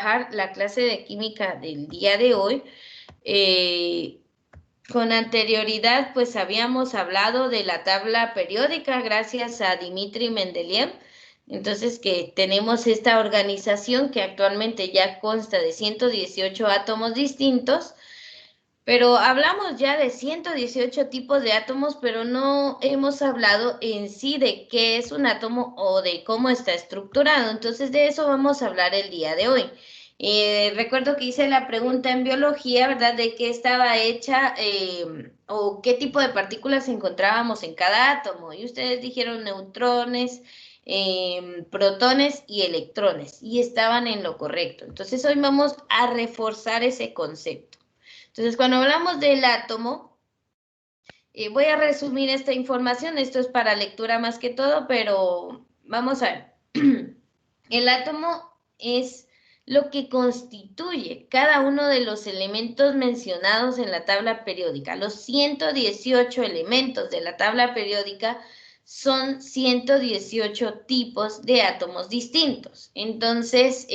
trabajar la clase de química del día de hoy. Con anterioridad, pues habíamos hablado de la tabla periódica gracias a Dmitri Mendeleev. Entonces, que tenemos esta organización que actualmente ya consta de 118 átomos distintos, pero hablamos ya de 118 tipos de átomos, pero no hemos hablado en sí de qué es un átomo o de cómo está estructurado. Entonces, de eso vamos a hablar el día de hoy. Recuerdo que hice la pregunta en biología, ¿verdad? De qué estaba hecha o qué tipo de partículas encontrábamos en cada átomo. Y ustedes dijeron neutrones, protones y electrones. Y estaban en lo correcto. Entonces, hoy vamos a reforzar ese concepto. Entonces, cuando hablamos del átomo, voy a resumir esta información. Esto es para lectura más que todo, pero vamos a ver. El átomo es lo que constituye cada uno de los elementos mencionados en la tabla periódica. Los 118 elementos de la tabla periódica son 118 tipos de átomos distintos. Entonces,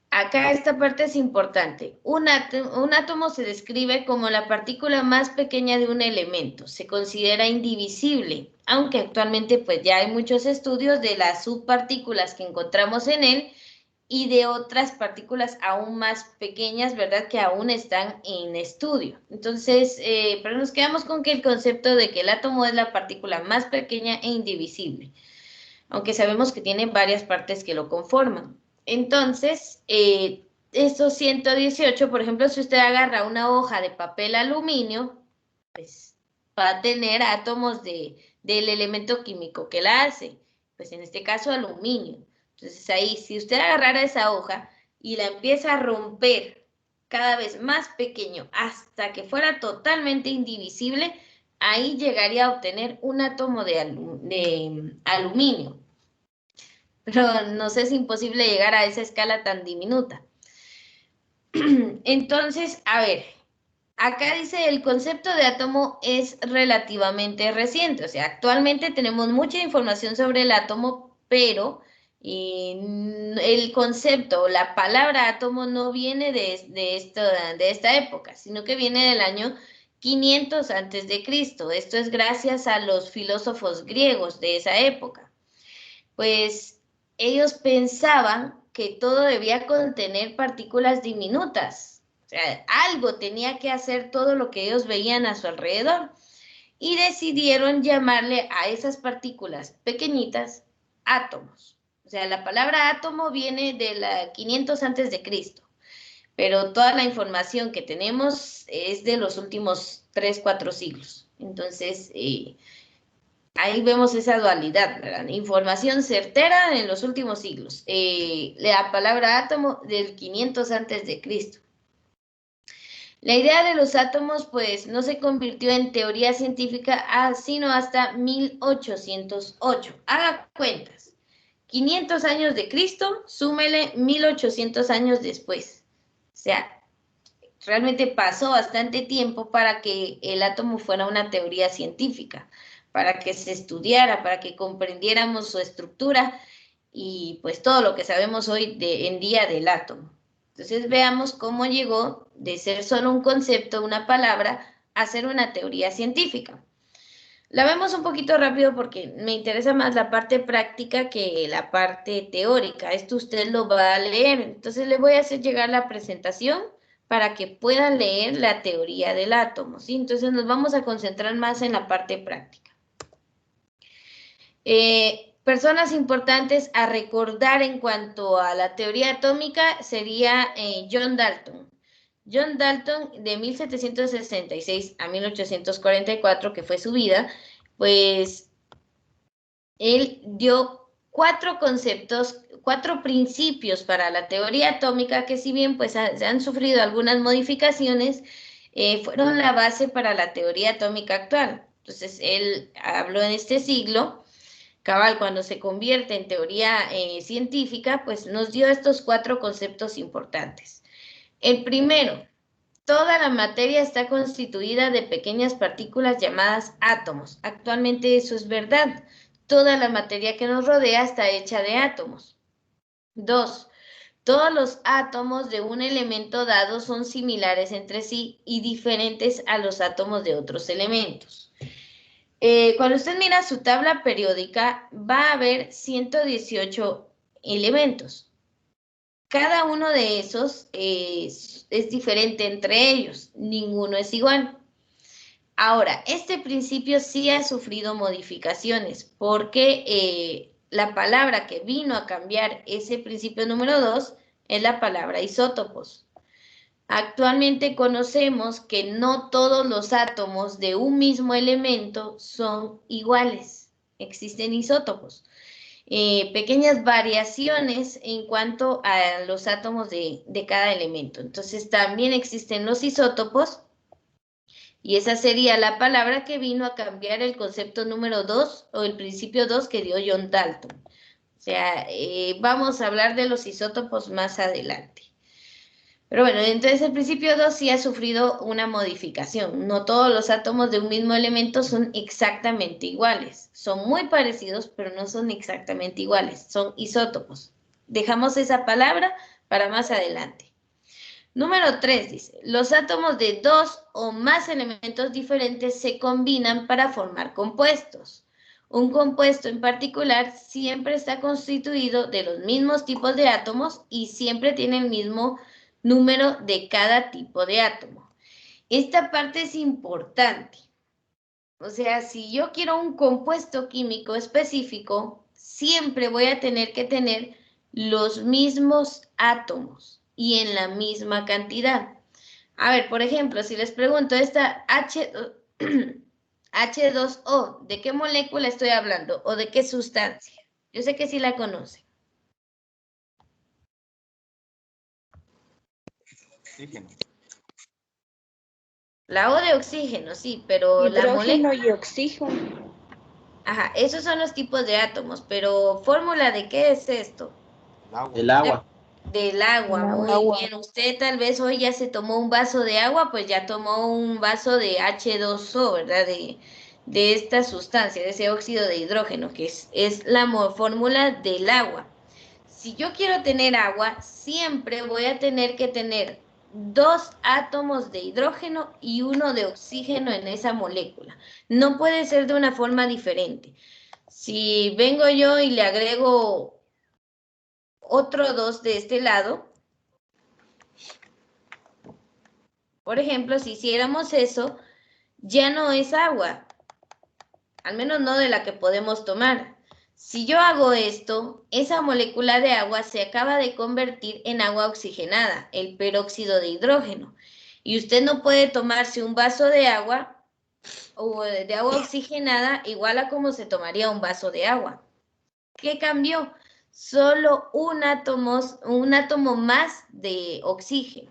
acá esta parte es importante. Un átomo se describe como la partícula más pequeña de un elemento. Se considera indivisible, aunque actualmente pues ya hay muchos estudios de las subpartículas que encontramos en él y de otras partículas aún más pequeñas, ¿verdad? Que aún están en estudio. Entonces, pero nos quedamos con que el concepto de que el átomo es la partícula más pequeña e indivisible, aunque sabemos que tiene varias partes que lo conforman. Entonces, estos 118, por ejemplo, si usted agarra una hoja de papel aluminio, pues va a tener átomos del elemento químico que la hace, pues en este caso aluminio. Entonces ahí, si usted agarrara esa hoja y la empieza a romper cada vez más pequeño hasta que fuera totalmente indivisible, ahí llegaría a obtener un átomo de aluminio. Pero nos es imposible llegar a esa escala tan diminuta. Entonces, a ver, acá dice el concepto de átomo es relativamente reciente, o sea, actualmente tenemos mucha información sobre el átomo, pero el concepto, la palabra átomo no viene de esta época, sino que viene del año 500 antes de Cristo. Esto es gracias a los filósofos griegos de esa época. Pues ellos pensaban que todo debía contener partículas diminutas. O sea, algo tenía que hacer todo lo que ellos veían a su alrededor. Y decidieron llamarle a esas partículas pequeñitas átomos. O sea, la palabra átomo viene de la 500 antes de Cristo, pero toda la información que tenemos es de los últimos 3, 4 siglos. Entonces, ahí vemos esa dualidad, ¿verdad? Información certera en los últimos siglos. La palabra átomo del 500 antes de Cristo. La idea de los átomos, pues, no se convirtió en teoría científica sino hasta 1808. Haga cuentas. 500 años de Cristo, súmele 1800 años después. O sea, realmente pasó bastante tiempo para que el átomo fuera una teoría científica, para que se estudiara, para que comprendiéramos su estructura y pues todo lo que sabemos hoy en día del átomo. Entonces veamos cómo llegó de ser solo un concepto, una palabra, a ser una teoría científica. La vemos un poquito rápido porque me interesa más la parte práctica que la parte teórica. Esto usted lo va a leer. Entonces le voy a hacer llegar la presentación para que puedan leer la teoría del átomo, ¿sí? Entonces nos vamos a concentrar más en la parte práctica. Personas importantes a recordar en cuanto a la teoría atómica sería John Dalton. John Dalton, de 1766 a 1844, que fue su vida, pues él dio 4 conceptos, 4 principios para la teoría atómica que, si bien pues se han sufrido algunas modificaciones, fueron la base para la teoría atómica actual. Entonces él habló en este siglo, cabal, cuando se convierte en teoría científica, pues nos dio estos 4 conceptos importantes. El primero: toda la materia está constituida de pequeñas partículas llamadas átomos. Actualmente eso es verdad. Toda la materia que nos rodea está hecha de átomos. 2. Todos los átomos de un elemento dado son similares entre sí y diferentes a los átomos de otros elementos. Cuando usted mira su tabla periódica, va a haber 118 elementos. Cada uno de esos es diferente entre ellos, ninguno es igual. Ahora, este principio sí ha sufrido modificaciones porque la palabra que vino a cambiar ese principio número 2 es la palabra isótopos. Actualmente conocemos que no todos los átomos de un mismo elemento son iguales, existen isótopos. Pequeñas variaciones en cuanto a los átomos de cada elemento. Entonces también existen los isótopos y esa sería la palabra que vino a cambiar el concepto número 2 o el principio 2 que dio John Dalton. O sea, vamos a hablar de los isótopos más adelante. Pero bueno, entonces el principio 2 sí ha sufrido una modificación. No todos los átomos de un mismo elemento son exactamente iguales. Son muy parecidos, pero no son exactamente iguales. Son isótopos. Dejamos esa palabra para más adelante. Número 3 dice, los átomos de dos o más elementos diferentes se combinan para formar compuestos. Un compuesto en particular siempre está constituido de los mismos tipos de átomos y siempre tiene el mismo número de cada tipo de átomo. Esta parte es importante. O sea, si yo quiero un compuesto químico específico, siempre voy a tener que tener los mismos átomos y en la misma cantidad. A ver, por ejemplo, si les pregunto esta H2O, ¿de qué molécula estoy hablando o de qué sustancia? Yo sé que sí la conocen. Oxígeno. La O de oxígeno, sí, pero la Hidrógeno molécula... y oxígeno. Ajá, esos son los tipos de átomos, pero ¿fórmula de qué es esto? El agua. Del agua, El muy agua. bien. Usted tal vez hoy ya se tomó un vaso de agua, pues ya tomó un vaso de H2O, ¿verdad? De esta sustancia, de ese óxido de hidrógeno, que es la fórmula del agua. Si yo quiero tener agua, siempre voy a tener que tener dos átomos de hidrógeno y uno de oxígeno en esa molécula. No puede ser de una forma diferente. Si vengo yo y le agrego otro 2 de este lado, por ejemplo, si hiciéramos eso, ya no es agua, al menos no de la que podemos tomar. Si yo hago esto, esa molécula de agua se acaba de convertir en agua oxigenada, el peróxido de hidrógeno. Y usted no puede tomarse un vaso de agua o de agua oxigenada igual a como se tomaría un vaso de agua. ¿Qué cambió? Solo un átomo más de oxígeno.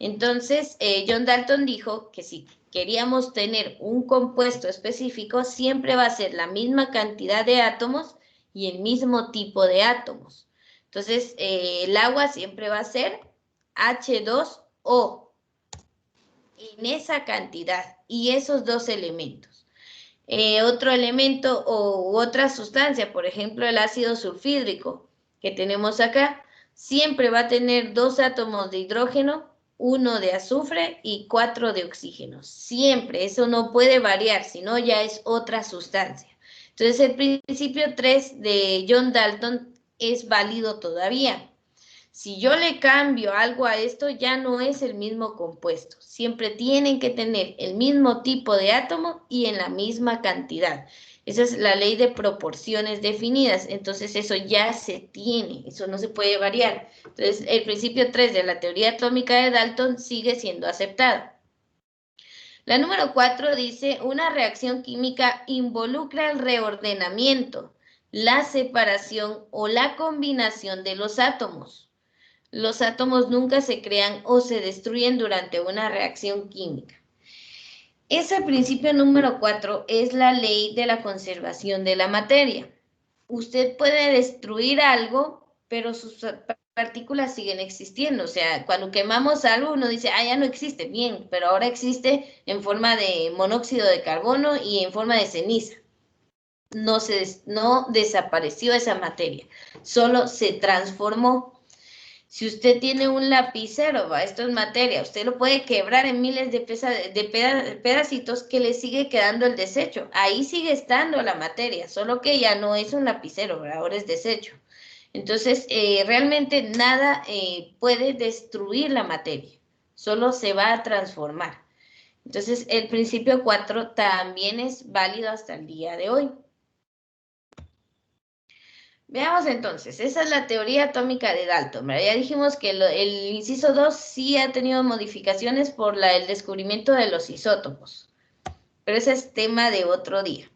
Entonces, John Dalton dijo que si queríamos tener un compuesto específico, siempre va a ser la misma cantidad de átomos y el mismo tipo de átomos. Entonces, el agua siempre va a ser H2O en esa cantidad y esos dos elementos. Otro elemento o otra sustancia, por ejemplo, el ácido sulfídrico que tenemos acá, siempre va a tener dos átomos de hidrógeno, uno de azufre y 4 de oxígeno. Siempre, eso no puede variar, sino ya es otra sustancia. Entonces, el principio 3 de John Dalton es válido todavía. Si yo le cambio algo a esto, ya no es el mismo compuesto. Siempre tienen que tener el mismo tipo de átomo y en la misma cantidad. Esa es la ley de proporciones definidas. Entonces eso ya se tiene, eso no se puede variar. Entonces el principio 3 de la teoría atómica de Dalton sigue siendo aceptado. La número 4 dice, una reacción química involucra el reordenamiento, la separación o la combinación de los átomos. Los átomos nunca se crean o se destruyen durante una reacción química. Ese principio número 4 es la ley de la conservación de la materia. Usted puede destruir algo, pero sus partículas siguen existiendo. O sea, cuando quemamos algo, uno dice, ya no existe. Bien, pero ahora existe en forma de monóxido de carbono y en forma de ceniza. No desapareció esa materia, solo se transformó. Si usted tiene un lapicero, ¿va? Esto es materia, usted lo puede quebrar en miles de pedacitos que le sigue quedando el desecho. Ahí sigue estando la materia, solo que ya no es un lapicero, ¿verdad? Ahora es desecho. Entonces, realmente nada puede destruir la materia, solo se va a transformar. Entonces, el principio 4 también es válido hasta el día de hoy. Veamos entonces, esa es la teoría atómica de Dalton, ¿verdad? Ya dijimos que el inciso 2 sí ha tenido modificaciones por el descubrimiento de los isótopos, pero ese es tema de otro día.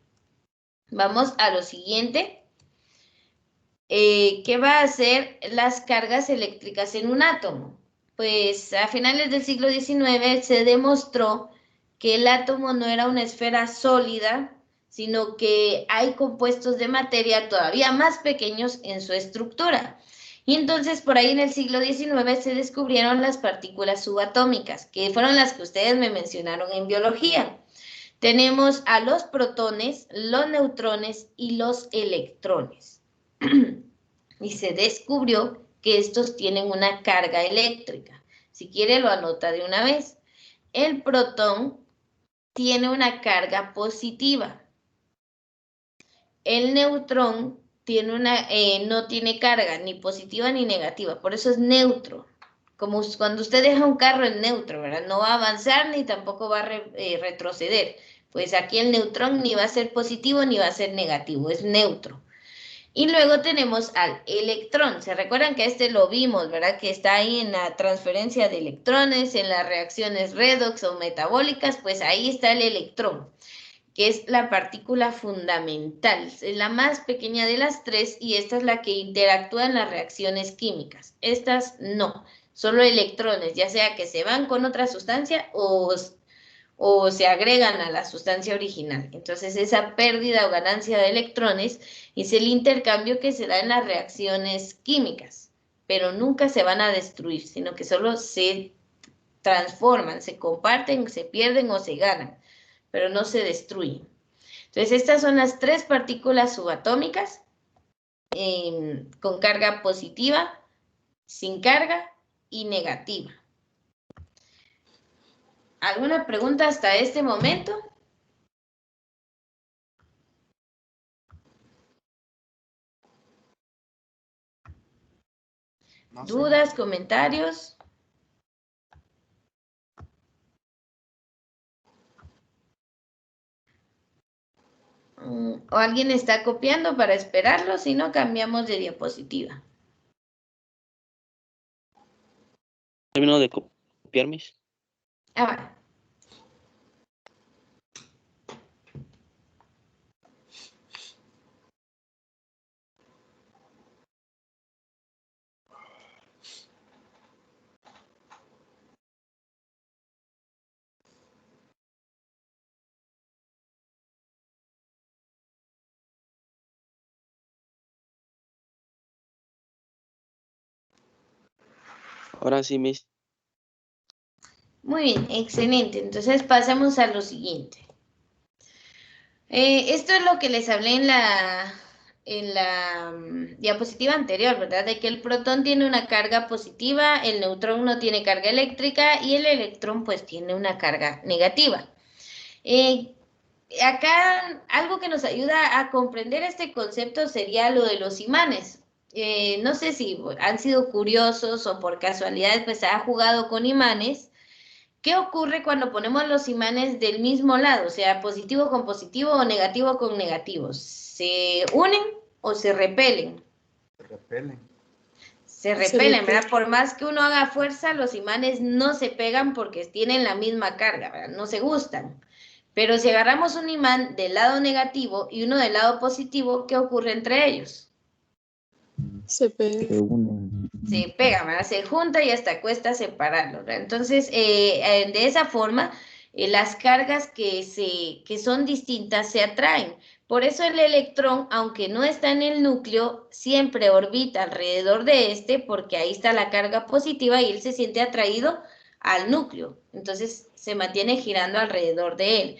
Vamos a lo siguiente. ¿Qué va a hacer las cargas eléctricas en un átomo? Pues a finales del siglo XIX se demostró que el átomo no era una esfera sólida, sino que hay compuestos de materia todavía más pequeños en su estructura. Y entonces por ahí en el siglo XIX se descubrieron las partículas subatómicas, que fueron las que ustedes me mencionaron en biología. Tenemos a los protones, los neutrones y los electrones. Y se descubrió que estos tienen una carga eléctrica. Si quiere lo anota de una vez. El protón tiene una carga positiva. El neutrón no tiene carga ni positiva ni negativa, por eso es neutro. Como cuando usted deja un carro en neutro, ¿verdad? No va a avanzar ni tampoco va a retroceder. Pues aquí el neutrón ni va a ser positivo ni va a ser negativo, es neutro. Y luego tenemos al electrón. ¿Se recuerdan que este lo vimos, verdad? Que está ahí en la transferencia de electrones, en las reacciones redox o metabólicas, pues ahí está el electrón, que es la partícula fundamental. Es la más pequeña de las tres y esta es la que interactúa en las reacciones químicas. Estas no, solo electrones, ya sea que se van con otra sustancia o se agregan a la sustancia original. Entonces, esa pérdida o ganancia de electrones es el intercambio que se da en las reacciones químicas, pero nunca se van a destruir, sino que solo se transforman, se comparten, se pierden o se ganan, pero no se destruyen. Entonces, estas son las tres partículas subatómicas con carga positiva, sin carga y negativa. ¿Alguna pregunta hasta este momento? No sé. ¿Dudas, comentarios? ¿O alguien está copiando para esperarlo? Si no, cambiamos de diapositiva. Termino de copiar mis. Ah, va. Ahora sí, mis. Muy bien, excelente. Entonces pasamos a lo siguiente. Esto es lo que les hablé en la diapositiva anterior, ¿verdad? De que el protón tiene una carga positiva, el neutrón no tiene carga eléctrica y el electrón pues tiene una carga negativa. Acá algo que nos ayuda a comprender este concepto sería lo de los imanes. No sé si han sido curiosos o por casualidad pues ha jugado con imanes. ¿Qué ocurre cuando ponemos los imanes del mismo lado? O sea, positivo con positivo o negativo con negativo. ¿Se unen o se repelen? Se repelen. Se repelen, ¿verdad? Por más que uno haga fuerza, los imanes no se pegan porque tienen la misma carga, ¿verdad? No se gustan. Pero si agarramos un imán del lado negativo y uno del lado positivo, ¿qué ocurre entre ellos? Se pegan. Se unen. Se pegan, ¿verdad? Se junta y hasta cuesta separarlos, ¿verdad? Entonces, de esa forma, las cargas que son distintas se atraen. Por eso el electrón, aunque no está en el núcleo, siempre orbita alrededor de este, porque ahí está la carga positiva y él se siente atraído al núcleo. Entonces, se mantiene girando alrededor de él.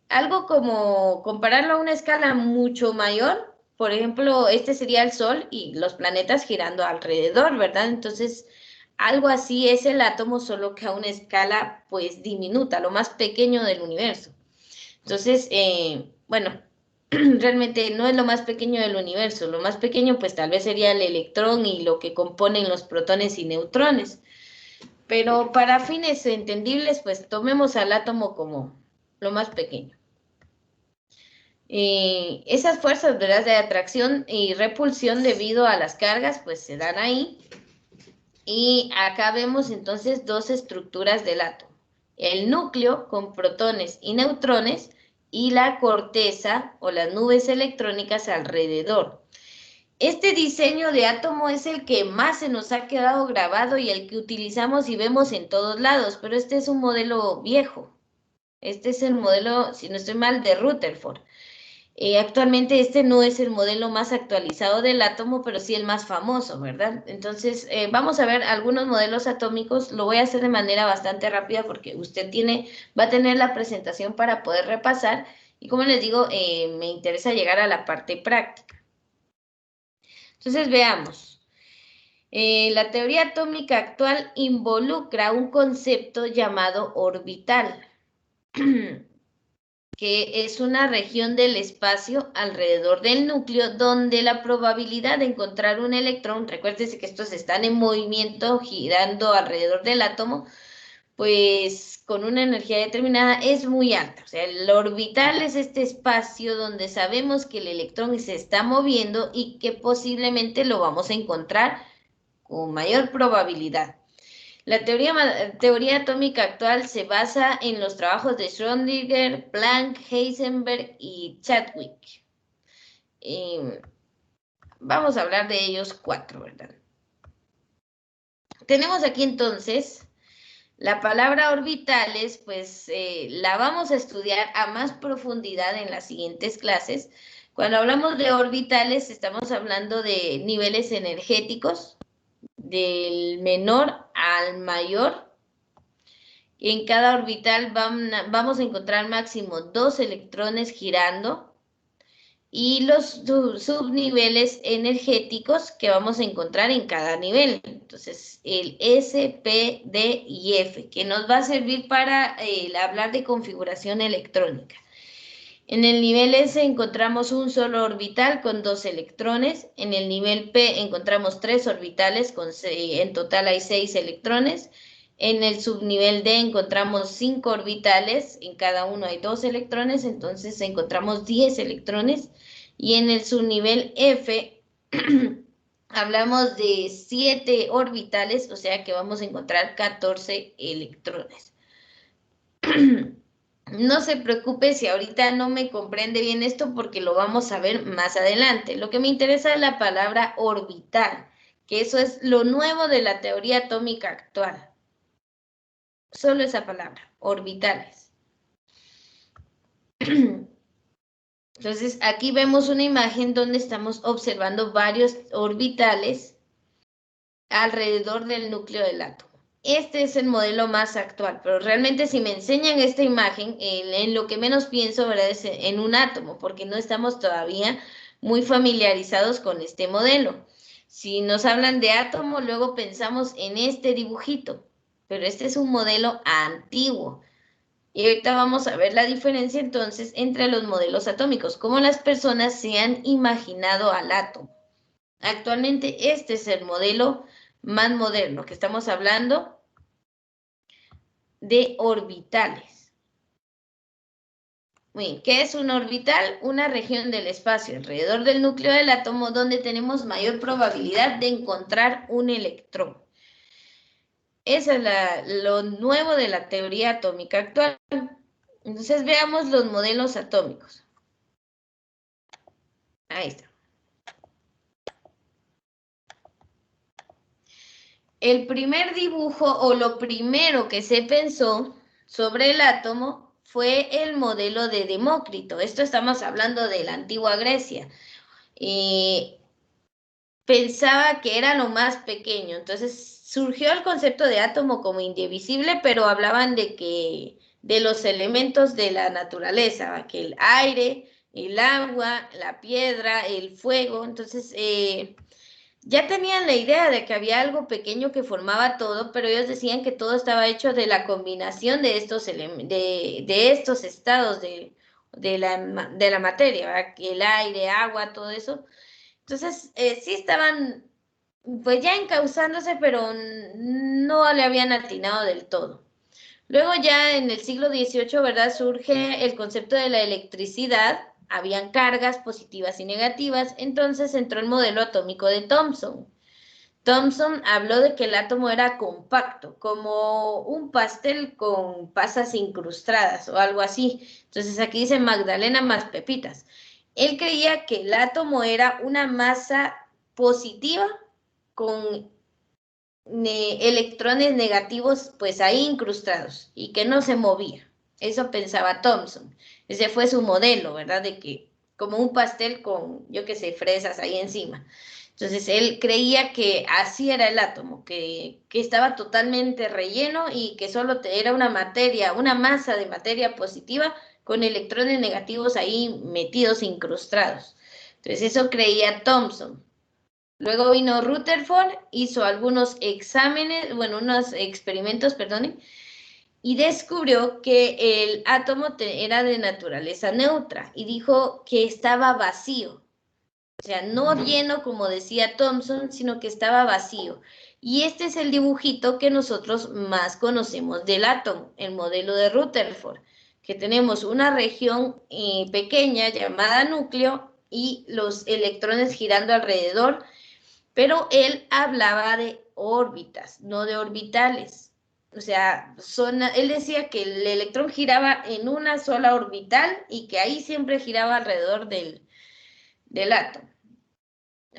Algo como compararlo a una escala mucho mayor, por ejemplo, este sería el Sol y los planetas girando alrededor, ¿verdad? Entonces, algo así es el átomo, solo que a una escala, pues, diminuta, lo más pequeño del universo. Entonces, bueno, realmente no es lo más pequeño del universo. Lo más pequeño, pues, tal vez sería el electrón y lo que componen los protones y neutrones. Pero para fines entendibles, pues, tomemos al átomo como lo más pequeño. Esas fuerzas, ¿verdad?, de atracción y repulsión debido a las cargas, pues se dan ahí. Y acá vemos entonces dos estructuras del átomo. El núcleo con protones y neutrones y la corteza o las nubes electrónicas alrededor. Este diseño de átomo es el que más se nos ha quedado grabado y el que utilizamos y vemos en todos lados, pero este es un modelo viejo. Este es el modelo, si no estoy mal, de Rutherford. Actualmente este no es el modelo más actualizado del átomo, pero sí el más famoso, ¿verdad? Entonces, vamos a ver algunos modelos atómicos. Lo voy a hacer de manera bastante rápida porque usted va a tener la presentación para poder repasar. Y como les digo, me interesa llegar a la parte práctica. Entonces, veamos. La teoría atómica actual involucra un concepto llamado orbital. Que es una región del espacio alrededor del núcleo donde la probabilidad de encontrar un electrón, recuérdese que estos están en movimiento girando alrededor del átomo, pues con una energía determinada es muy alta. O sea, el orbital es este espacio donde sabemos que el electrón se está moviendo y que posiblemente lo vamos a encontrar con mayor probabilidad. La teoría atómica actual se basa en los trabajos de Schrödinger, Planck, Heisenberg y Chadwick. Vamos a hablar de ellos 4, ¿verdad? Tenemos aquí entonces la palabra orbitales, pues la vamos a estudiar a más profundidad en las siguientes clases. Cuando hablamos de orbitales, estamos hablando de niveles energéticos, del menor al mayor. En cada orbital vamos a encontrar máximo 2 electrones girando y los subniveles energéticos que vamos a encontrar en cada nivel. Entonces, el S, P, D y F, que nos va a servir para hablar de configuración electrónica. En el nivel S encontramos un solo orbital con 2 electrones. En el nivel P encontramos 3 orbitales, en total hay 6 electrones. En el subnivel D encontramos 5 orbitales, en cada uno hay 2 electrones, entonces encontramos 10 electrones. Y en el subnivel F hablamos de 7 orbitales, o sea que vamos a encontrar 14 electrones. No se preocupe si ahorita no me comprende bien esto porque lo vamos a ver más adelante. Lo que me interesa es la palabra orbital, que eso es lo nuevo de la teoría atómica actual. Solo esa palabra, orbitales. Entonces, aquí vemos una imagen donde estamos observando varios orbitales alrededor del núcleo del átomo. Este es el modelo más actual, pero realmente si me enseñan esta imagen, en lo que menos pienso, ¿verdad?, es en un átomo, porque no estamos todavía muy familiarizados con este modelo. Si nos hablan de átomo, luego pensamos en este dibujito, pero este es un modelo antiguo. Y ahorita vamos a ver la diferencia entonces entre los modelos atómicos, cómo las personas se han imaginado al átomo. Actualmente este es el modelo más moderno, que estamos hablando de orbitales. Muy bien, ¿qué es un orbital? Una región del espacio alrededor del núcleo del átomo donde tenemos mayor probabilidad de encontrar un electrón. Eso es lo nuevo de la teoría atómica actual. Entonces veamos los modelos atómicos. Ahí está. El primer dibujo o lo primero que se pensó sobre el átomo fue el modelo de Demócrito. Esto estamos hablando de la antigua Grecia. Pensaba que era lo más pequeño. Entonces surgió el concepto de átomo como indivisible, pero hablaban de los elementos de la naturaleza, que el aire, el agua, la piedra, el fuego. Entonces, ya tenían la idea de que había algo pequeño que formaba todo, pero ellos decían que todo estaba hecho de la combinación de estos, de estos estados de la materia, ¿verdad? Que el aire, agua, todo eso. Entonces, sí estaban pues ya encauzándose, pero no le habían atinado del todo. Luego ya en el siglo XVIII, ¿verdad? Surge el concepto de la electricidad, habían cargas positivas y negativas, entonces entró el modelo atómico de Thomson. Thomson habló de que el átomo era compacto, como un pastel con pasas incrustadas o algo así. Entonces aquí dice Magdalena más pepitas. Él creía que el átomo era una masa positiva con electrones negativos pues ahí incrustados y que no se movía. Eso pensaba Thomson. Ese fue su modelo, ¿verdad? De que como un pastel con, yo qué sé, fresas ahí encima. Entonces él creía que así era el átomo, que estaba totalmente relleno y que solo era una materia, una masa de materia positiva con electrones negativos ahí metidos, incrustados. Entonces eso creía Thomson. Luego vino Rutherford, hizo algunos exámenes, bueno, unos experimentos, perdón, y descubrió que el átomo era de naturaleza neutra y dijo que estaba vacío. O sea, no lleno como decía Thomson, sino que estaba vacío. Y este es el dibujito que nosotros más conocemos del átomo, el modelo de Rutherford, que tenemos una región pequeña llamada núcleo y los electrones girando alrededor, pero él hablaba de órbitas, no de orbitales. O sea, él decía que el electrón giraba en una sola orbital y que ahí siempre giraba alrededor del átomo.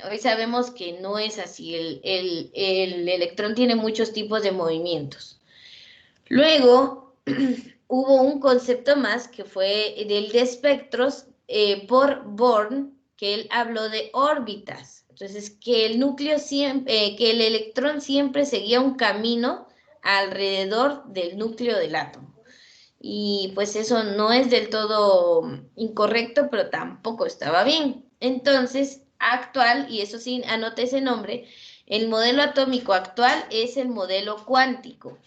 Hoy sabemos que no es así, el electrón tiene muchos tipos de movimientos. Luego hubo un concepto más que fue del de espectros por Born, que él habló de órbitas. Entonces, que el núcleo siempre, que el electrón siempre seguía un camino alrededor del núcleo del átomo. Y pues eso no es del todo incorrecto, pero tampoco estaba bien. Entonces, actual, y eso sí, anote ese nombre, el modelo atómico actual es el modelo cuántico,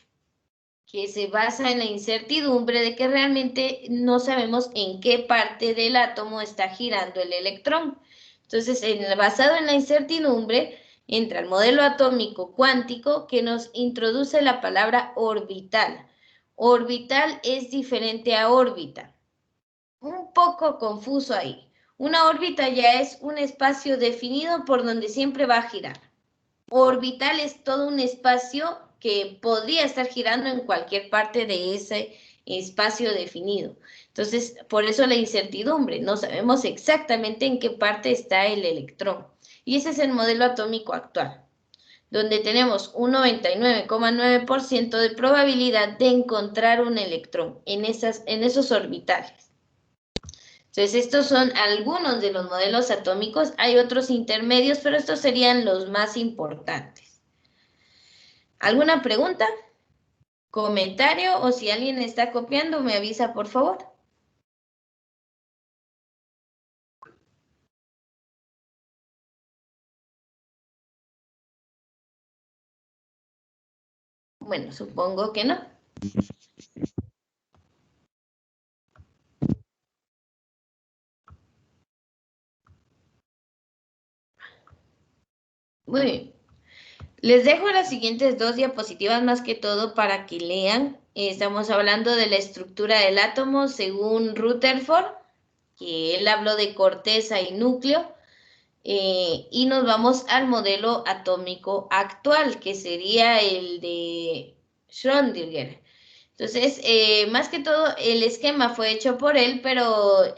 que se basa en la incertidumbre de que realmente no sabemos en qué parte del átomo está girando el electrón. Entonces, basado en la incertidumbre, entra el modelo atómico cuántico que nos introduce la palabra orbital. Orbital es diferente a órbita. Un poco confuso ahí. Una órbita ya es un espacio definido por donde siempre va a girar. Orbital es todo un espacio que podría estar girando en cualquier parte de ese espacio definido. Entonces, por eso la incertidumbre, no sabemos exactamente en qué parte está el electrón. Y ese es el modelo atómico actual, donde tenemos un 99,9% de probabilidad de encontrar un electrón en esos orbitales. Entonces, estos son algunos de los modelos atómicos. Hay otros intermedios, pero estos serían los más importantes. ¿Alguna pregunta? ¿Comentario? O si alguien está copiando, me avisa, por favor. Bueno, supongo que no. Muy bien. Les dejo las siguientes dos diapositivas más que todo para que lean. Estamos hablando de la estructura del átomo según Rutherford, que él habló de corteza y núcleo. Y nos vamos al modelo atómico actual, que sería el de Schrödinger. Entonces, más que todo, el esquema fue hecho por él, pero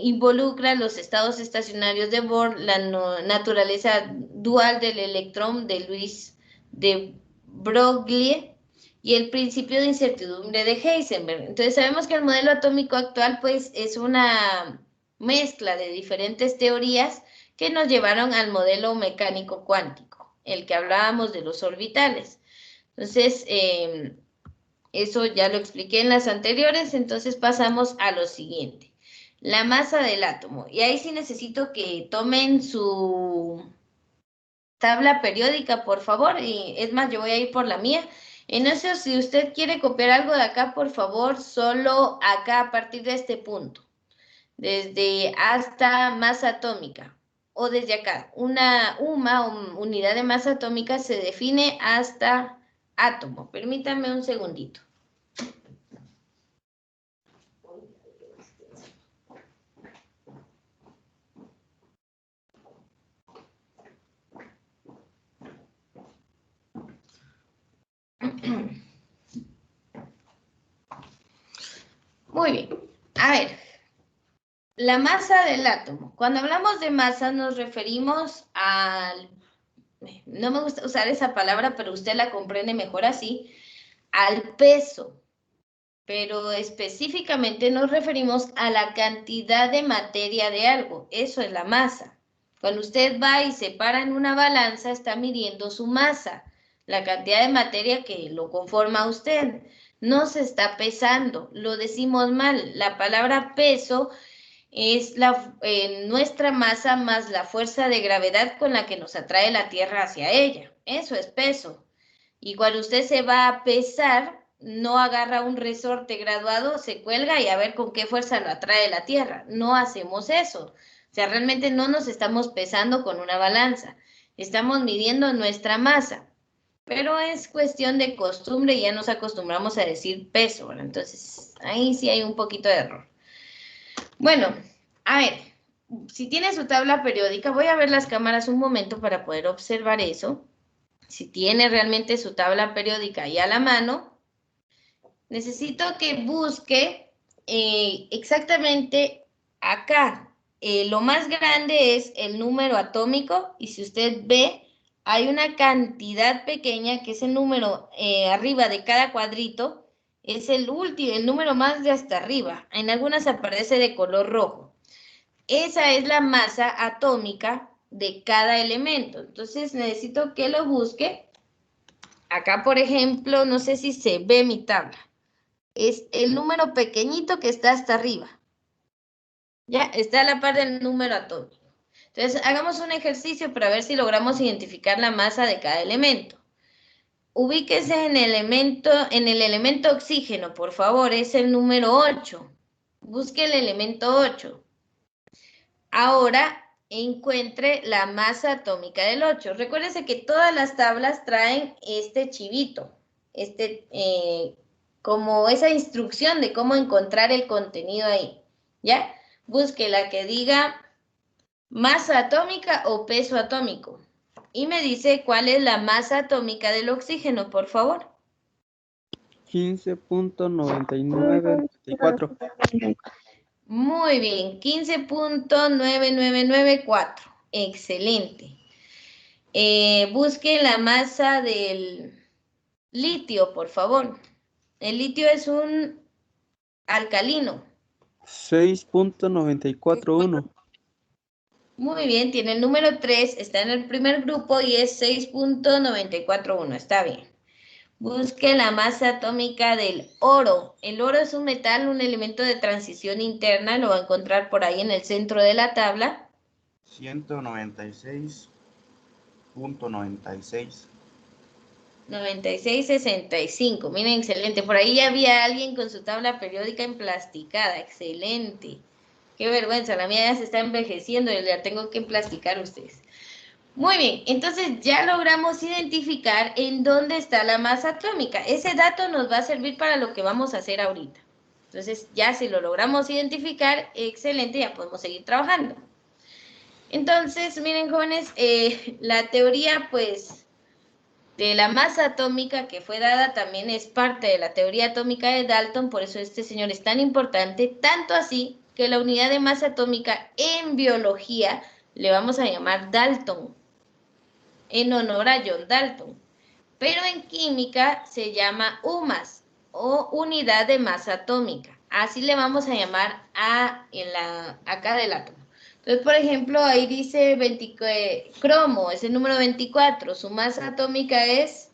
involucra los estados estacionarios de Bohr, la naturaleza dual del electrón de Luis de Broglie y el principio de incertidumbre de Heisenberg. Entonces, sabemos que el modelo atómico actual, pues, es una mezcla de diferentes teorías que nos llevaron al modelo mecánico cuántico, el que hablábamos de los orbitales. Entonces, eso ya lo expliqué en las anteriores, entonces pasamos a lo siguiente. la masa del átomo. Y ahí sí necesito que tomen su tabla periódica, por favor. Y es más, yo voy a ir por la mía. En eso, si usted quiere copiar algo de acá, por favor, solo acá a partir de este punto. Desde hasta masa atómica. O desde acá. Una UMA, unidad de masa atómica, se define hasta átomo. Permítanme un segundito. Muy bien. A ver, la masa del átomo. Cuando hablamos de masa nos referimos al, no me gusta usar esa palabra, pero usted la comprende mejor así, al peso. Pero específicamente nos referimos a la cantidad de materia de algo. Eso es la masa. Cuando usted va y se para en una balanza, está midiendo su masa, la cantidad de materia que lo conforma a usted. No se está pesando, lo decimos mal. La palabra peso es nuestra masa más la fuerza de gravedad con la que nos atrae la Tierra hacia ella. Eso es peso. Y cuando usted se va a pesar, no agarra un resorte graduado, se cuelga y a ver con qué fuerza lo atrae la Tierra. No hacemos eso. O sea, realmente no nos estamos pesando con una balanza. Estamos midiendo nuestra masa. Pero es cuestión de costumbre y ya nos acostumbramos a decir peso, ¿verdad? Entonces, ahí sí hay un poquito de error. Bueno, a ver, si tiene su tabla periódica, voy a ver las cámaras un momento para poder observar eso. Si tiene realmente su tabla periódica ahí a la mano, necesito que busque exactamente acá. Lo más grande es el número atómico y si usted ve, hay una cantidad pequeña que es el número arriba de cada cuadrito, es el último, el número más de hasta arriba. En algunas aparece de color rojo. Esa es la masa atómica de cada elemento. Entonces necesito que lo busque. Acá, por ejemplo, no sé si se ve mi tabla. Es el número pequeñito que está hasta arriba. Ya, está a la par del número atómico. Entonces, hagamos un ejercicio para ver si logramos identificar la masa de cada elemento. Ubíquese en el elemento oxígeno, por favor, es el número 8. Busque el elemento 8. Ahora encuentre la masa atómica del 8. Recuérdese que todas las tablas traen este chivito, como esa instrucción de cómo encontrar el contenido ahí, ¿ya? Busque la que diga masa atómica o peso atómico. Y me dice cuál es la masa atómica del oxígeno, por favor. 15.9994. Muy bien, 15.9994. Excelente. Busque la masa del litio, por favor. El litio es un alcalino. 6.941. Muy bien, tiene el número 3, está en el primer grupo y es 6.941. Está bien. Busque la masa atómica del oro. El oro es un metal, un elemento de transición interna. Lo va a encontrar por ahí en el centro de la tabla. 196.96. 96.65. Miren, excelente. Por ahí ya había alguien con su tabla periódica emplasticada. Excelente. Qué vergüenza, la mía ya se está envejeciendo y la tengo que emplasticar a ustedes. Muy bien, entonces ya logramos identificar en dónde está la masa atómica. Ese dato nos va a servir para lo que vamos a hacer ahorita. Entonces, ya si lo logramos identificar, excelente, ya podemos seguir trabajando. Entonces, miren, jóvenes, la teoría, pues, de la masa atómica que fue dada también es parte de la teoría atómica de Dalton, por eso este señor es tan importante, tanto así que la unidad de masa atómica en biología le vamos a llamar Dalton, en honor a John Dalton. Pero en química se llama UMAS, o unidad de masa atómica. Así le vamos a llamar acá del átomo. Entonces, por ejemplo, ahí dice cromo, es el número 24. Su masa atómica es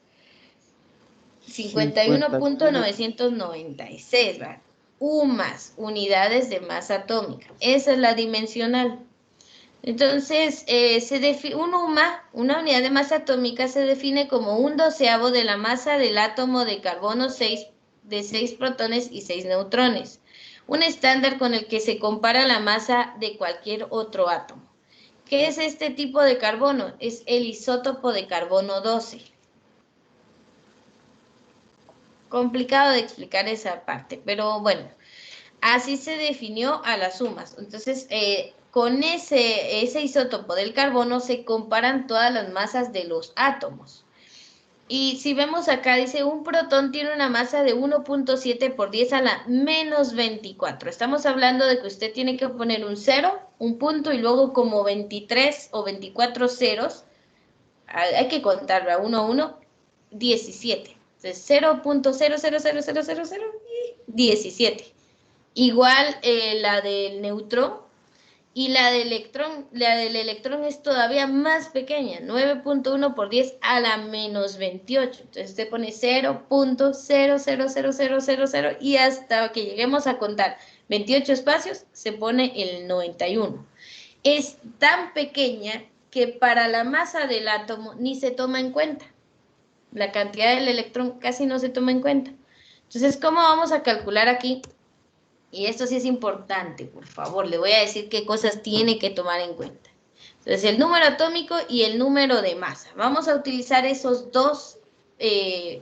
51.996, ¿verdad? UMAS, unidades de masa atómica. Esa es la dimensional. Entonces, un UMA, una unidad de masa atómica, se define como 1/12 de la masa del átomo de carbono 6, de 6 protones y 6 neutrones. Un estándar con el que se compara la masa de cualquier otro átomo. ¿Qué es este tipo de carbono? Es el isótopo de carbono 12. Complicado de explicar esa parte, pero bueno, así se definió a las sumas. Entonces, con ese isótopo del carbono se comparan todas las masas de los átomos. Y si vemos acá, dice, un protón tiene una masa de 1.7 por 10 a la menos 24. Estamos hablando de que usted tiene que poner un 0, un punto y luego como 23 o 24 ceros. Hay que contarlo, 1 a 1, 17. Entonces, 0.00000 y 17. Igual la del neutrón. Y la del electrón es todavía más pequeña, 9.1 por 10 a la menos 28. Entonces usted pone 0.000000 y hasta que lleguemos a contar 28 espacios se pone el 91. Es tan pequeña que para la masa del átomo ni se toma en cuenta. La cantidad del electrón casi no se toma en cuenta. Entonces, ¿cómo vamos a calcular aquí? Y esto sí es importante, por favor, le voy a decir qué cosas tiene que tomar en cuenta. Entonces, el número atómico y el número de masa. Vamos a utilizar esos dos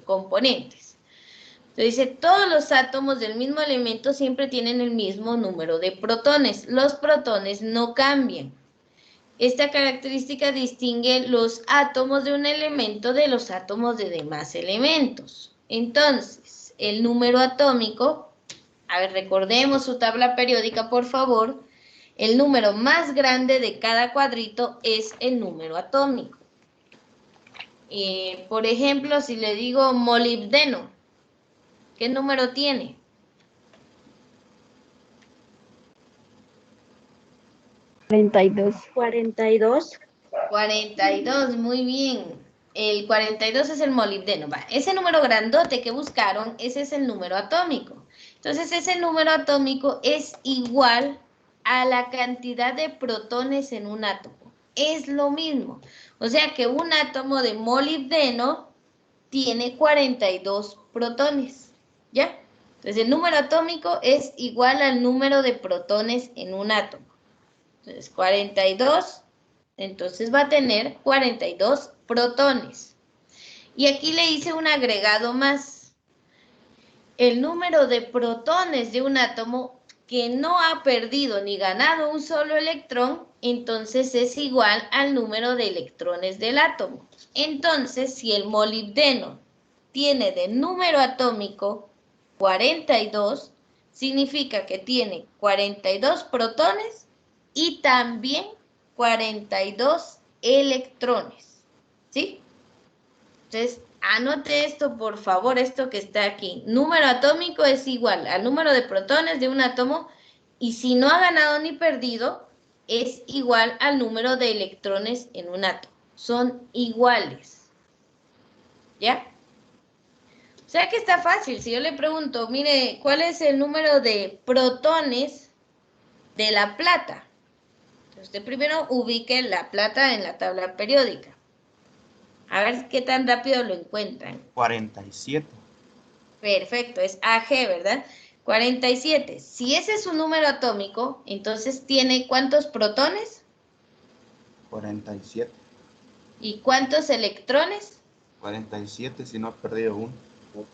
componentes. Entonces, dice, todos los átomos del mismo elemento siempre tienen el mismo número de protones. Los protones no cambian. Esta característica distingue los átomos de un elemento de los átomos de demás elementos. Entonces, el número atómico... A ver, recordemos su tabla periódica, por favor. El número más grande de cada cuadrito es el número atómico. Por ejemplo, si le digo molibdeno, ¿qué número tiene? ¿42? 42, muy bien. El 42 es el molibdeno. Va. Ese número grandote que buscaron, ese es el número atómico. Entonces, ese número atómico es igual a la cantidad de protones en un átomo. Es lo mismo. O sea que un átomo de molibdeno tiene 42 protones. ¿Ya? Entonces, el número atómico es igual al número de protones en un átomo. Entonces, 42, entonces va a tener 42 protones. Y aquí le hice un agregado más. El número de protones de un átomo que no ha perdido ni ganado un solo electrón, entonces es igual al número de electrones del átomo. Entonces, si el molibdeno tiene de número atómico 42, significa que tiene 42 protones y también 42 electrones, ¿sí? Entonces, anote esto, por favor, esto que está aquí. Número atómico es igual al número de protones de un átomo y si no ha ganado ni perdido, es igual al número de electrones en un átomo. Son iguales, ¿ya? O sea que está fácil. Si yo le pregunto, mire, ¿cuál es el número de protones de la plata? Usted primero ubique la plata en la tabla periódica. A ver qué tan rápido lo encuentran. 47. Perfecto, es AG, ¿verdad? 47. Si ese es su número atómico, entonces tiene ¿cuántos protones? 47. ¿Y cuántos electrones? 47 si no ha perdido uno.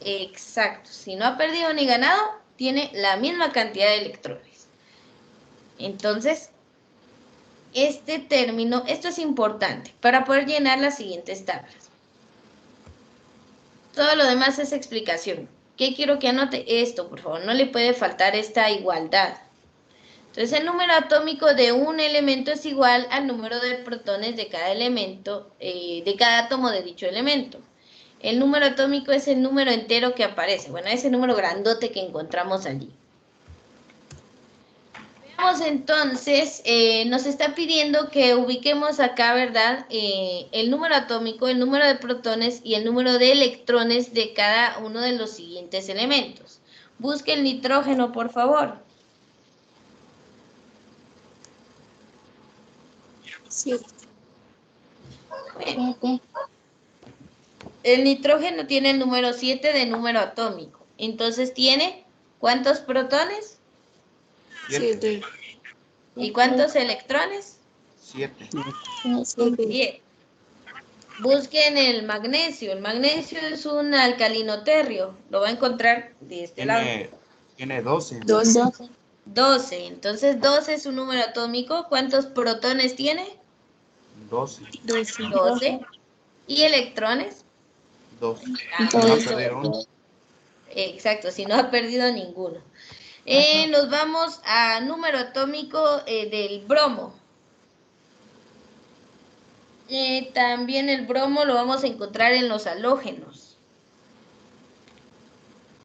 Exacto. Si no ha perdido ni ganado, tiene la misma cantidad de electrones. Entonces, este término, esto es importante para poder llenar las siguientes tablas. Todo lo demás es explicación. ¿Qué quiero que anote? Esto, por favor, no le puede faltar esta igualdad. Entonces, el número atómico de un elemento es igual al número de protones de cada elemento, de cada átomo de dicho elemento. El número atómico es el número entero que aparece. Bueno, ese número grandote que encontramos allí. Veamos entonces, nos está pidiendo que ubiquemos acá, ¿verdad? El número atómico, el número de protones y el número de electrones de cada uno de los siguientes elementos. Busque el nitrógeno, por favor. 7. El nitrógeno tiene el número 7 de número atómico. Entonces tiene, ¿cuántos protones? 7. ¿Y cuántos electrones? 7. 7. 10. Busquen el magnesio. El magnesio es un alcalino terrio. Lo va a encontrar de este lado. Tiene 12. 12. 12. Entonces 12 es un número atómico. ¿Cuántos protones tiene? 12. 12. ¿Y electrones? 2. Ah, No dos. perder uno. Exacto, si no ha perdido ninguno. Nos vamos a número atómico del bromo. También el bromo lo vamos a encontrar en los halógenos.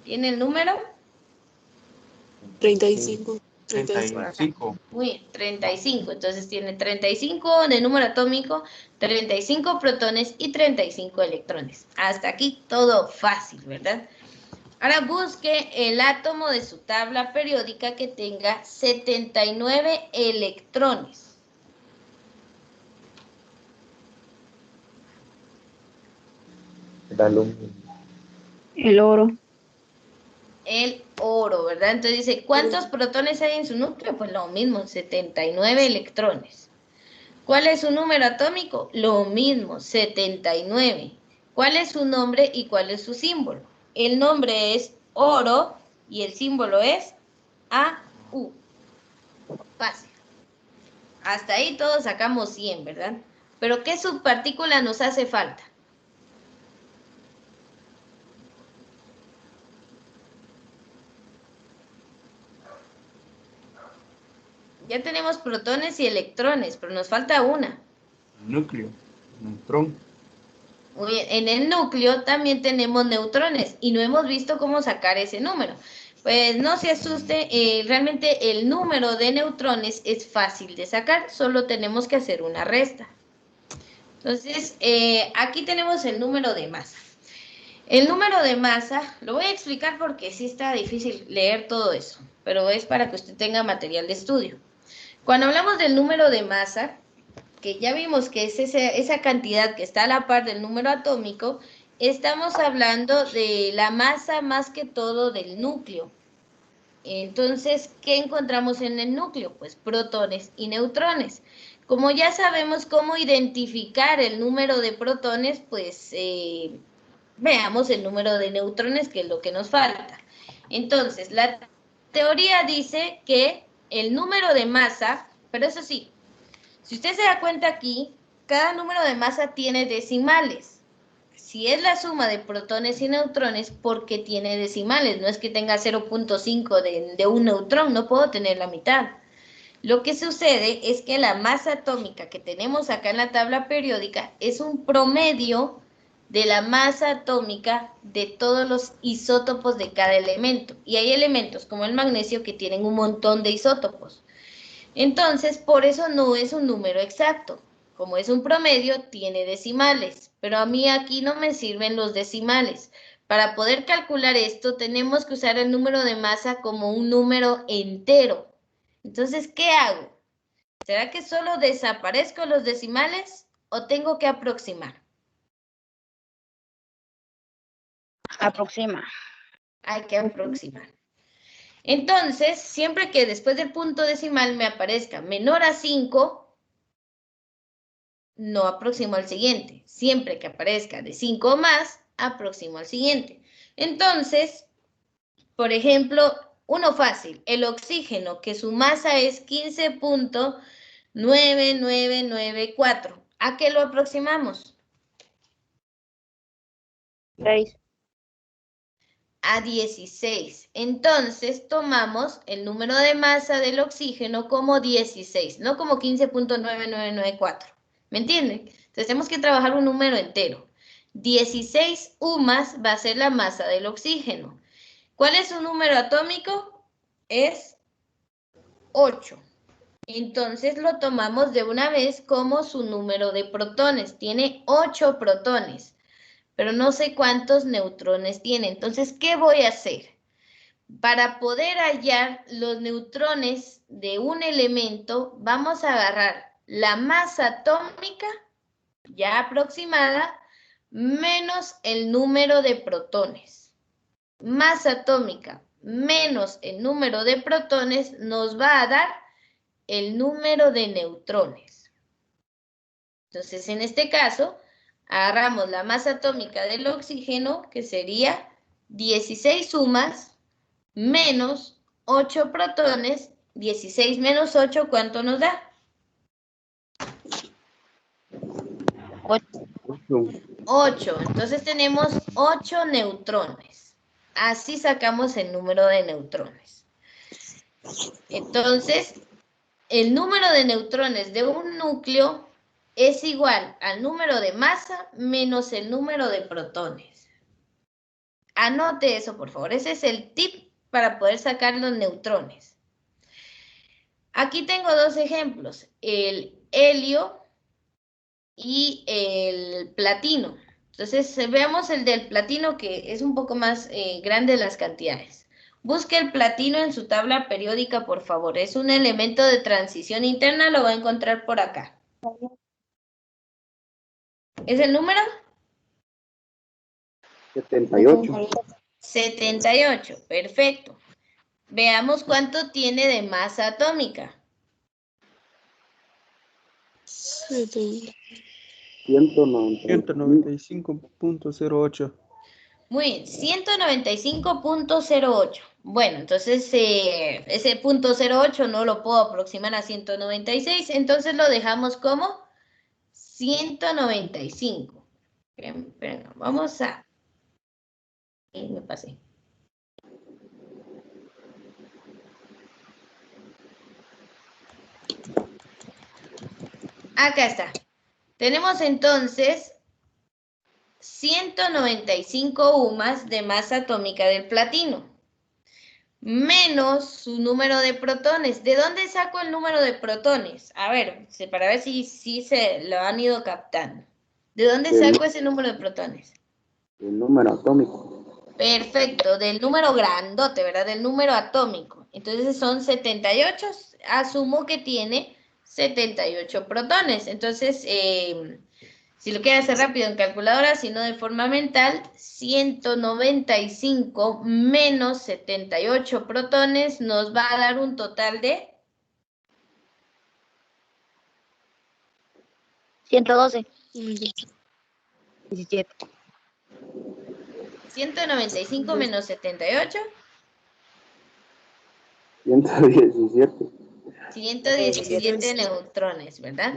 ¿Tiene el número? 35. 35. Muy bien, 35. Entonces tiene 35 de número atómico, 35 protones y 35 electrones. Hasta aquí todo fácil, ¿verdad? Ahora busque el átomo de su tabla periódica que tenga 79 electrones. El oro. El oro, ¿verdad? Entonces dice, ¿cuántos protones hay en su núcleo? Pues lo mismo, 79 electrones. ¿Cuál es su número atómico? Lo mismo, 79. ¿Cuál es su nombre y cuál es su símbolo? El nombre es oro y el símbolo es AU. Fácil. Hasta ahí todos sacamos 100, ¿verdad? Pero ¿qué subpartícula nos hace falta? Ya tenemos protones y electrones, pero nos falta una. Núcleo. Neutrón. Muy bien, en el núcleo también tenemos neutrones y no hemos visto cómo sacar ese número. Pues no se asuste, realmente el número de neutrones es fácil de sacar, solo tenemos que hacer una resta. Entonces, aquí tenemos el número de masa. El número de masa, lo voy a explicar porque sí está difícil leer todo eso, pero es para que usted tenga material de estudio. Cuando hablamos del número de masa, que ya vimos que es esa cantidad que está a la par del número atómico, estamos hablando de la masa más que todo del núcleo. Entonces, ¿qué encontramos en el núcleo? Pues protones y neutrones. Como ya sabemos cómo identificar el número de protones, pues veamos el número de neutrones, que es lo que nos falta. Entonces, la teoría dice que el número de masa, pero eso sí, si usted se da cuenta aquí, cada número de masa tiene decimales. Si es la suma de protones y neutrones, ¿por qué tiene decimales? No es que tenga 0.5 de un neutrón, no puedo tener la mitad. Lo que sucede es que la masa atómica que tenemos acá en la tabla periódica es un promedio de la masa atómica de todos los isótopos de cada elemento. Y hay elementos como el magnesio que tienen un montón de isótopos. Entonces, por eso no es un número exacto. Como es un promedio, tiene decimales, pero a mí aquí no me sirven los decimales. Para poder calcular esto, tenemos que usar el número de masa como un número entero. Entonces, ¿qué hago? ¿Será que solo desaparezco los decimales o tengo que aproximar? Aproxima. Hay que aproximar. Entonces, siempre que después del punto decimal me aparezca menor a 5, no aproximo al siguiente. Siempre que aparezca de 5 o más, aproximo al siguiente. Entonces, por ejemplo, uno fácil, el oxígeno, que su masa es 15.9994. ¿A qué lo aproximamos? 6. A 16. Entonces, tomamos el número de masa del oxígeno como 16, no como 15.9994. ¿Me entienden? Entonces tenemos que trabajar un número entero. 16 UMAS va a ser la masa del oxígeno. ¿Cuál es su número atómico? Es 8. Entonces lo tomamos de una vez como su número de protones. Tiene 8 protones, pero no sé cuántos neutrones tiene. Entonces, ¿qué voy a hacer? Para poder hallar los neutrones de un elemento, vamos a agarrar la masa atómica ya aproximada menos el número de protones. Masa atómica menos el número de protones nos va a dar el número de neutrones. Entonces, en este caso, agarramos la masa atómica del oxígeno, que sería 16 sumas menos 8 protones. 16 menos 8, ¿cuánto nos da? 8. Entonces tenemos 8 neutrones. Así sacamos el número de neutrones. Entonces, el número de neutrones de un núcleo es igual al número de masa menos el número de protones. Anote eso, por favor. Ese es el tip para poder sacar los neutrones. Aquí tengo dos ejemplos, el helio y el platino. Entonces, veamos el del platino, que es un poco más grande las cantidades. Busque el platino en su tabla periódica, por favor. Es un elemento de transición interna, lo va a encontrar por acá. ¿Es el número? 78. 78, perfecto. Veamos cuánto tiene de masa atómica. 195.08. Muy bien, 195.08. Bueno, entonces ese punto 08 no lo puedo aproximar a 196, entonces lo dejamos como 195. Esperen, vamos a... me pasé. Acá está. Tenemos entonces 195 UMAS de masa atómica del platino, menos su número de protones. ¿De dónde saco el número de protones? A ver, para ver si se lo han ido captando. ¿De dónde saco ese número de protones? El número atómico. Perfecto, del número grandote, ¿verdad? Del número atómico. Entonces son 78, asumo que tiene 78 protones. Entonces, si lo quieren hacer rápido en calculadora, si no de forma mental, 195 menos 78 protones nos va a dar un total de 112. 17. 195 menos 78. 117. 117 neutrones, ¿verdad?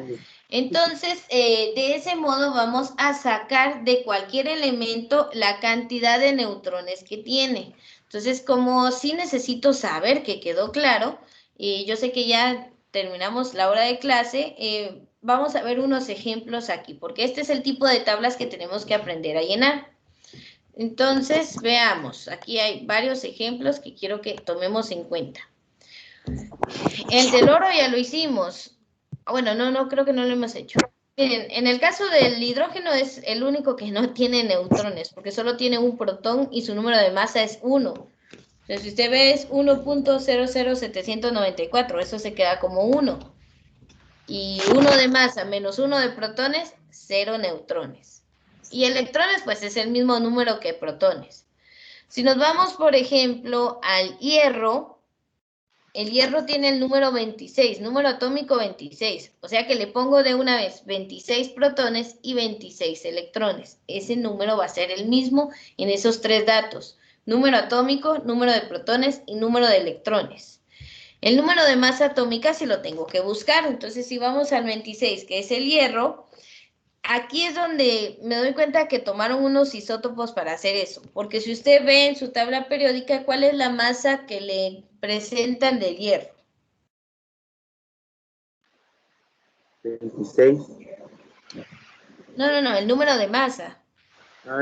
Entonces, de ese modo vamos a sacar de cualquier elemento la cantidad de neutrones que tiene. Entonces, como sí necesito saber que quedó claro, yo sé que ya terminamos la hora de clase, vamos a ver unos ejemplos aquí, porque este es el tipo de tablas que tenemos que aprender a llenar. Entonces, veamos, aquí hay varios ejemplos que quiero que tomemos en cuenta. El del oro ya lo hicimos. Bueno, no, creo que no lo hemos hecho. Miren, en el caso del hidrógeno es el único que no tiene neutrones, porque solo tiene un protón y su número de masa es 1. Entonces, si usted ve es 1.00794, eso se queda como 1. Y 1 de masa menos 1 de protones, 0 neutrones. Y electrones, pues es el mismo número que protones. Si nos vamos, por ejemplo, al hierro, el hierro tiene el número 26, número atómico 26. O sea que le pongo de una vez 26 protones y 26 electrones. Ese número va a ser el mismo en esos tres datos. Número atómico, número de protones y número de electrones. El número de masa atómica sí lo tengo que buscar. Entonces, si vamos al 26, que es el hierro, aquí es donde me doy cuenta que tomaron unos isótopos para hacer eso. Porque si usted ve en su tabla periódica, ¿cuál es la masa que le presentan del hierro? 26. No, el número de masa.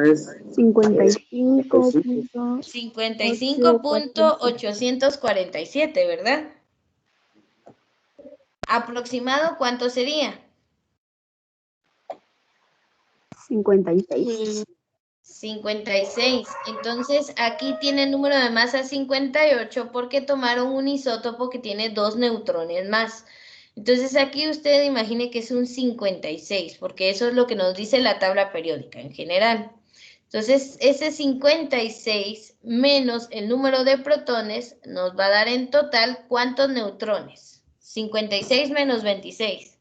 Es 55. 55.847, ¿verdad? ¿Aproximado cuánto sería? 56. 56. Entonces, aquí tiene el número de masa 58 porque tomaron un isótopo que tiene 2 neutrones más. Entonces, aquí usted imagine que es un 56, porque eso es lo que nos dice la tabla periódica en general. Entonces, ese 56 menos el número de protones nos va a dar en total, ¿cuántos neutrones? 56 menos 26.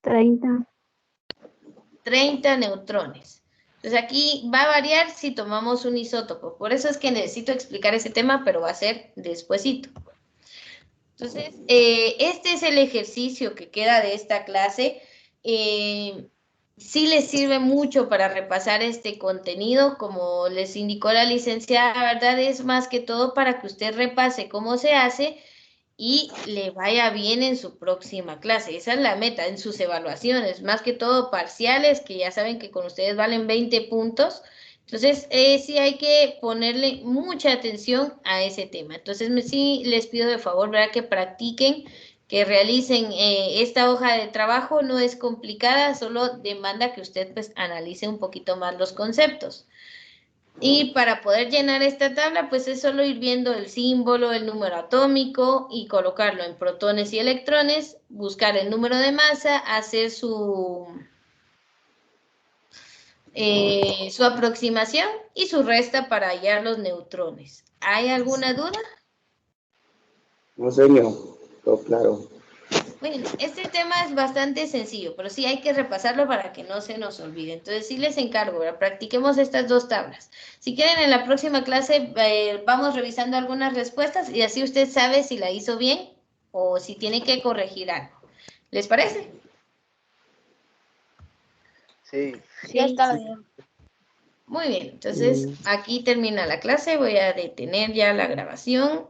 30. 30 neutrones. Entonces aquí va a variar si tomamos un isótopo. Por eso es que necesito explicar ese tema, pero va a ser despuesito. Entonces, este es el ejercicio que queda de esta clase. Sí les sirve mucho para repasar este contenido, como les indicó la licenciada, la verdad es más que todo para que usted repase cómo se hace y le vaya bien en su próxima clase. Esa es la meta, en sus evaluaciones, más que todo parciales, que ya saben que con ustedes valen 20 puntos. Entonces, sí hay que ponerle mucha atención a ese tema. Entonces, sí les pido de favor, ¿verdad? Que practiquen, que realicen esta hoja de trabajo. No es complicada, solo demanda que usted pues analice un poquito más los conceptos. Y para poder llenar esta tabla, pues es solo ir viendo el símbolo, el número atómico y colocarlo en protones y electrones, buscar el número de masa, hacer su aproximación y su resta para hallar los neutrones. ¿Hay alguna duda? No, señor. Todo claro. Bueno, este tema es bastante sencillo, pero sí hay que repasarlo para que no se nos olvide. Entonces sí les encargo, ¿verdad? Practiquemos estas dos tablas. Si quieren, en la próxima clase vamos revisando algunas respuestas y así usted sabe si la hizo bien o si tiene que corregir algo. ¿Les parece? Sí. Sí, está bien. Muy bien, entonces aquí termina la clase. Voy a detener ya la grabación.